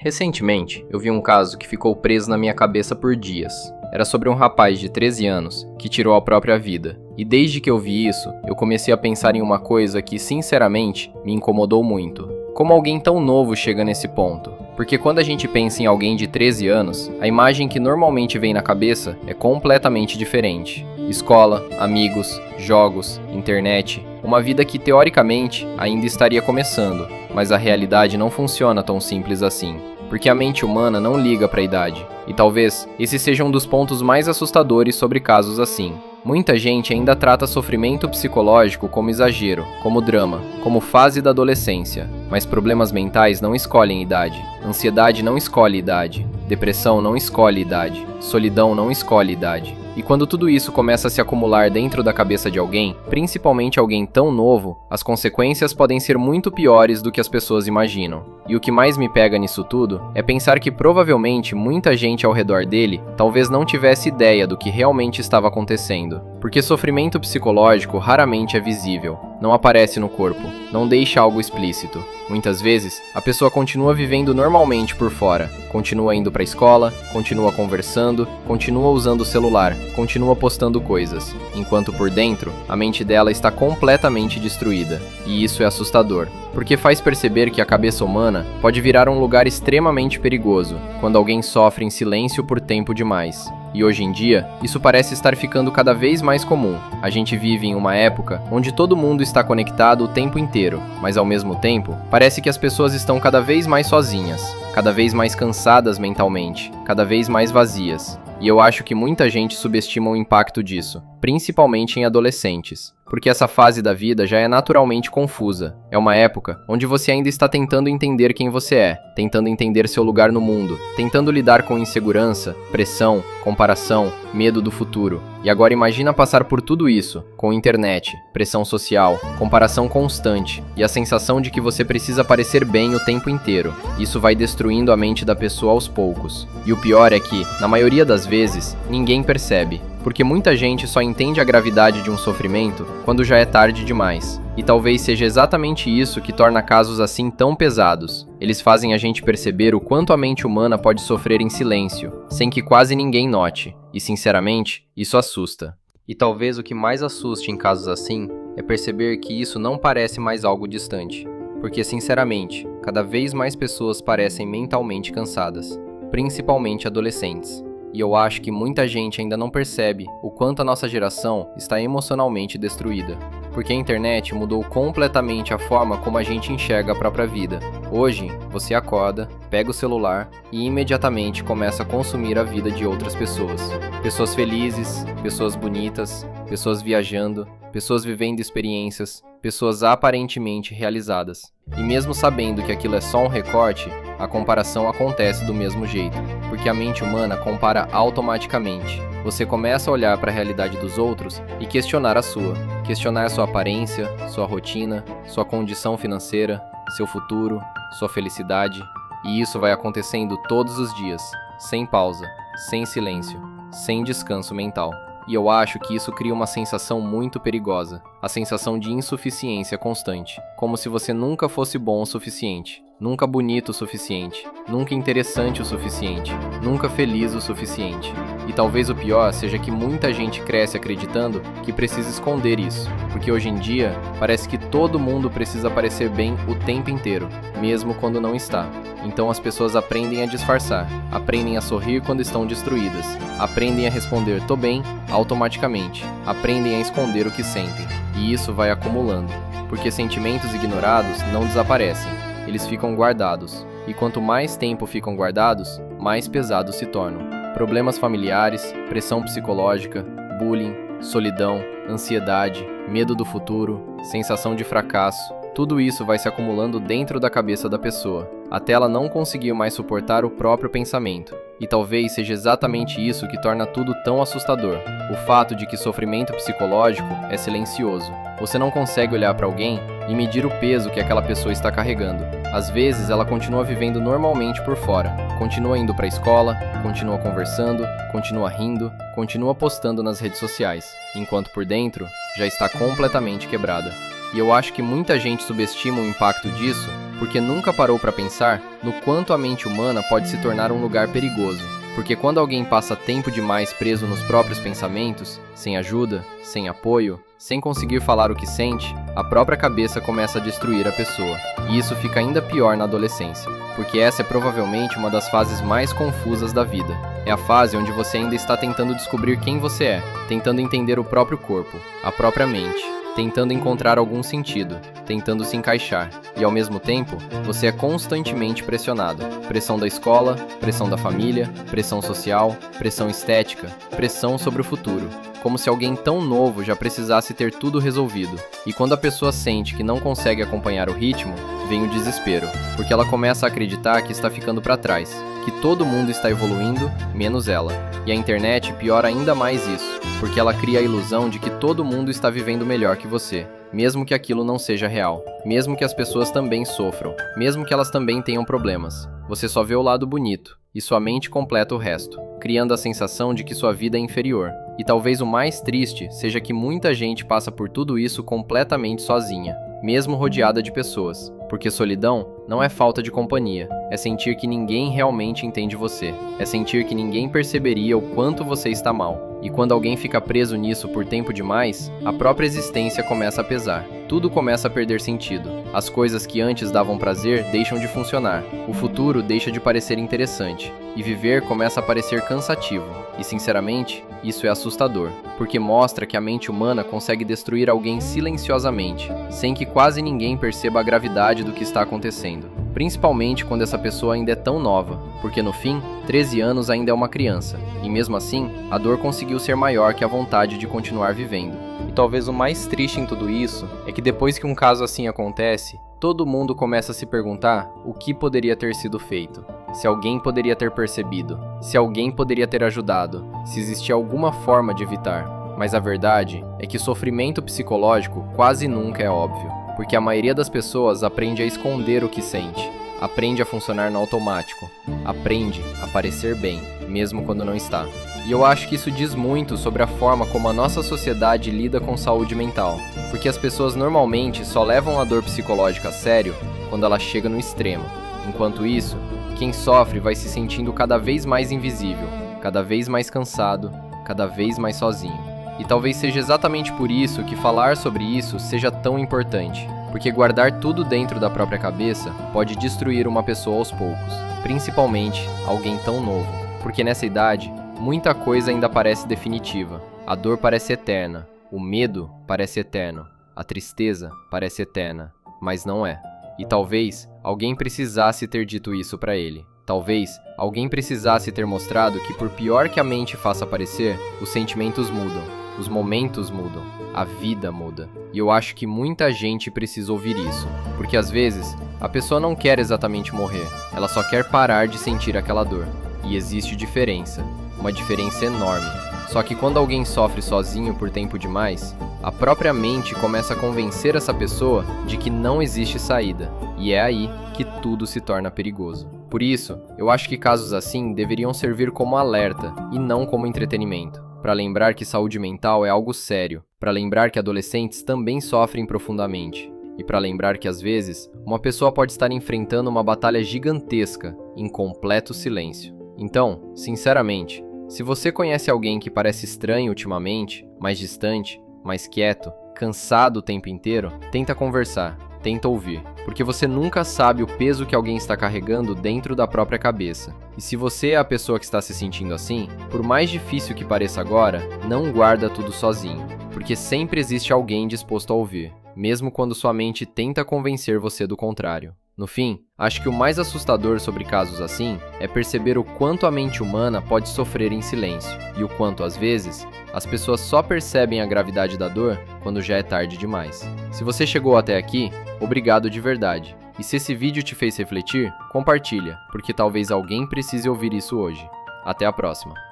Recentemente, eu vi um caso que ficou preso na minha cabeça por dias. Era sobre um rapaz de 13 anos que tirou a própria vida. E desde que eu vi isso, eu comecei a pensar em uma coisa que, sinceramente, me incomodou muito. Como alguém tão novo chega nesse ponto? Porque quando a gente pensa em alguém de 13 anos, a imagem que normalmente vem na cabeça é completamente diferente. Escola, amigos, jogos, internet, uma vida que teoricamente ainda estaria começando, mas a realidade não funciona tão simples assim. Porque a mente humana não liga para a idade. E talvez esse seja um dos pontos mais assustadores sobre casos assim. Muita gente ainda trata sofrimento psicológico como exagero, como drama, como fase da adolescência. Mas problemas mentais não escolhem idade. Ansiedade não escolhe idade. Depressão não escolhe idade. Solidão não escolhe idade. E quando tudo isso começa a se acumular dentro da cabeça de alguém, principalmente alguém tão novo, as consequências podem ser muito piores do que as pessoas imaginam. E o que mais me pega nisso tudo é pensar que provavelmente muita gente ao redor dele talvez não tivesse ideia do que realmente estava acontecendo. Porque sofrimento psicológico raramente é visível, não aparece no corpo, não deixa algo explícito. Muitas vezes, a pessoa continua vivendo normalmente por fora, continua indo para a escola, continua conversando, continua usando o celular, continua postando coisas, enquanto por dentro, a mente dela está completamente destruída. E isso é assustador, porque faz perceber que a cabeça humana pode virar um lugar extremamente perigoso, quando alguém sofre em silêncio por tempo demais. E hoje em dia, isso parece estar ficando cada vez mais comum. A gente vive em uma época onde todo mundo está conectado o tempo inteiro, mas ao mesmo tempo, parece que as pessoas estão cada vez mais sozinhas, cada vez mais cansadas mentalmente, cada vez mais vazias. E eu acho que muita gente subestima o impacto disso, principalmente em adolescentes. Porque essa fase da vida já é naturalmente confusa. É uma época onde você ainda está tentando entender quem você é, tentando entender seu lugar no mundo, tentando lidar com insegurança, pressão, comparação, medo do futuro. E agora imagina passar por tudo isso, com internet, pressão social, comparação constante e a sensação de que você precisa parecer bem o tempo inteiro. Isso vai destruindo a mente da pessoa aos poucos. E o pior é que, na maioria das vezes, ninguém percebe. Porque muita gente só entende a gravidade de um sofrimento quando já é tarde demais. E talvez seja exatamente isso que torna casos assim tão pesados. Eles fazem a gente perceber o quanto a mente humana pode sofrer em silêncio, sem que quase ninguém note. E sinceramente, isso assusta. E talvez o que mais assuste em casos assim é perceber que isso não parece mais algo distante. Porque sinceramente, cada vez mais pessoas parecem mentalmente cansadas, principalmente adolescentes. E eu acho que muita gente ainda não percebe o quanto a nossa geração está emocionalmente destruída. Porque a internet mudou completamente a forma como a gente enxerga a própria vida. Hoje, você acorda, pega o celular e imediatamente começa a consumir a vida de outras pessoas. Pessoas felizes, pessoas bonitas, pessoas viajando, pessoas vivendo experiências, pessoas aparentemente realizadas. E mesmo sabendo que aquilo é só um recorte, a comparação acontece do mesmo jeito, porque a mente humana compara automaticamente. Você começa a olhar para a realidade dos outros e questionar a sua. Questionar sua aparência, sua rotina, sua condição financeira, seu futuro, sua felicidade. E isso vai acontecendo todos os dias, sem pausa, sem silêncio, sem descanso mental. E eu acho que isso cria uma sensação muito perigosa, a sensação de insuficiência constante, como se você nunca fosse bom o suficiente, nunca bonito o suficiente, nunca interessante o suficiente, nunca feliz o suficiente. E talvez o pior seja que muita gente cresce acreditando que precisa esconder isso, porque hoje em dia parece que todo mundo precisa parecer bem o tempo inteiro, mesmo quando não está. Então as pessoas aprendem a disfarçar, aprendem a sorrir quando estão destruídas, aprendem a responder "tô bem" automaticamente, aprendem a esconder o que sentem. E isso vai acumulando, porque sentimentos ignorados não desaparecem, eles ficam guardados. E quanto mais tempo ficam guardados, mais pesados se tornam. Problemas familiares, pressão psicológica, bullying, solidão, ansiedade, medo do futuro, sensação de fracasso, tudo isso vai se acumulando dentro da cabeça da pessoa, até ela não conseguir mais suportar o próprio pensamento. E talvez seja exatamente isso que torna tudo tão assustador, o fato de que sofrimento psicológico é silencioso. Você não consegue olhar para alguém e medir o peso que aquela pessoa está carregando. Às vezes ela continua vivendo normalmente por fora, continua indo para a escola, continua conversando, continua rindo, continua postando nas redes sociais, enquanto por dentro já está completamente quebrada. E eu acho que muita gente subestima o impacto disso porque nunca parou para pensar no quanto a mente humana pode se tornar um lugar perigoso. Porque quando alguém passa tempo demais preso nos próprios pensamentos, sem ajuda, sem apoio, sem conseguir falar o que sente, a própria cabeça começa a destruir a pessoa. E isso fica ainda pior na adolescência, porque essa é provavelmente uma das fases mais confusas da vida. É a fase onde você ainda está tentando descobrir quem você é, tentando entender o próprio corpo, a própria mente, tentando encontrar algum sentido, tentando se encaixar. E ao mesmo tempo, você é constantemente pressionado. Pressão da escola, pressão da família, pressão social, pressão estética, pressão sobre o futuro. Como se alguém tão novo já precisasse ter tudo resolvido. E quando a pessoa sente que não consegue acompanhar o ritmo, vem o desespero, porque ela começa a acreditar que está ficando para trás, que todo mundo está evoluindo, menos ela. E a internet piora ainda mais isso, porque ela cria a ilusão de que todo mundo está vivendo melhor que você, mesmo que aquilo não seja real, mesmo que as pessoas também sofram, mesmo que elas também tenham problemas. Você só vê o lado bonito, e sua mente completa o resto, criando a sensação de que sua vida é inferior. E talvez o mais triste seja que muita gente passa por tudo isso completamente sozinha, mesmo rodeada de pessoas. Porque solidão não é falta de companhia, é sentir que ninguém realmente entende você, é sentir que ninguém perceberia o quanto você está mal. E quando alguém fica preso nisso por tempo demais, a própria existência começa a pesar. Tudo começa a perder sentido. As coisas que antes davam prazer deixam de funcionar. O futuro deixa de parecer interessante. E viver começa a parecer cansativo. E sinceramente, isso é assustador, porque mostra que a mente humana consegue destruir alguém silenciosamente, sem que quase ninguém perceba a gravidade do que está acontecendo. Principalmente quando essa pessoa ainda é tão nova, porque no fim, 13 anos ainda é uma criança, e mesmo assim, a dor conseguiu ser maior que a vontade de continuar vivendo. E talvez o mais triste em tudo isso é que depois que um caso assim acontece, todo mundo começa a se perguntar o que poderia ter sido feito, se alguém poderia ter percebido, se alguém poderia ter ajudado, se existia alguma forma de evitar. Mas a verdade é que sofrimento psicológico quase nunca é óbvio, porque a maioria das pessoas aprende a esconder o que sente, aprende a funcionar no automático, aprende a parecer bem, mesmo quando não está. E eu acho que isso diz muito sobre a forma como a nossa sociedade lida com saúde mental, porque as pessoas normalmente só levam a dor psicológica a sério quando ela chega no extremo. Enquanto isso, quem sofre vai se sentindo cada vez mais invisível, cada vez mais cansado, cada vez mais sozinho. E talvez seja exatamente por isso que falar sobre isso seja tão importante, porque guardar tudo dentro da própria cabeça pode destruir uma pessoa aos poucos, principalmente alguém tão novo, porque nessa idade, muita coisa ainda parece definitiva. A dor parece eterna, o medo parece eterno, a tristeza parece eterna, mas não é. E talvez alguém precisasse ter dito isso pra ele. Talvez alguém precisasse ter mostrado que por pior que a mente faça parecer, os sentimentos mudam, os momentos mudam, a vida muda. E eu acho que muita gente precisa ouvir isso, porque às vezes a pessoa não quer exatamente morrer, ela só quer parar de sentir aquela dor. E existe diferença, uma diferença enorme. Só que quando alguém sofre sozinho por tempo demais, a própria mente começa a convencer essa pessoa de que não existe saída, e é aí que tudo se torna perigoso. Por isso, eu acho que casos assim deveriam servir como alerta e não como entretenimento, para lembrar que saúde mental é algo sério, para lembrar que adolescentes também sofrem profundamente, e para lembrar que às vezes, uma pessoa pode estar enfrentando uma batalha gigantesca em completo silêncio. Então, sinceramente, se você conhece alguém que parece estranho ultimamente, mais distante, mais quieto, cansado o tempo inteiro, tenta conversar, tenta ouvir, porque você nunca sabe o peso que alguém está carregando dentro da própria cabeça. E se você é a pessoa que está se sentindo assim, por mais difícil que pareça agora, não guarda tudo sozinho, porque sempre existe alguém disposto a ouvir, mesmo quando sua mente tenta convencer você do contrário. No fim, acho que o mais assustador sobre casos assim é perceber o quanto a mente humana pode sofrer em silêncio, e o quanto, às vezes, as pessoas só percebem a gravidade da dor quando já é tarde demais. Se você chegou até aqui, obrigado de verdade. E se esse vídeo te fez refletir, compartilha, porque talvez alguém precise ouvir isso hoje. Até a próxima!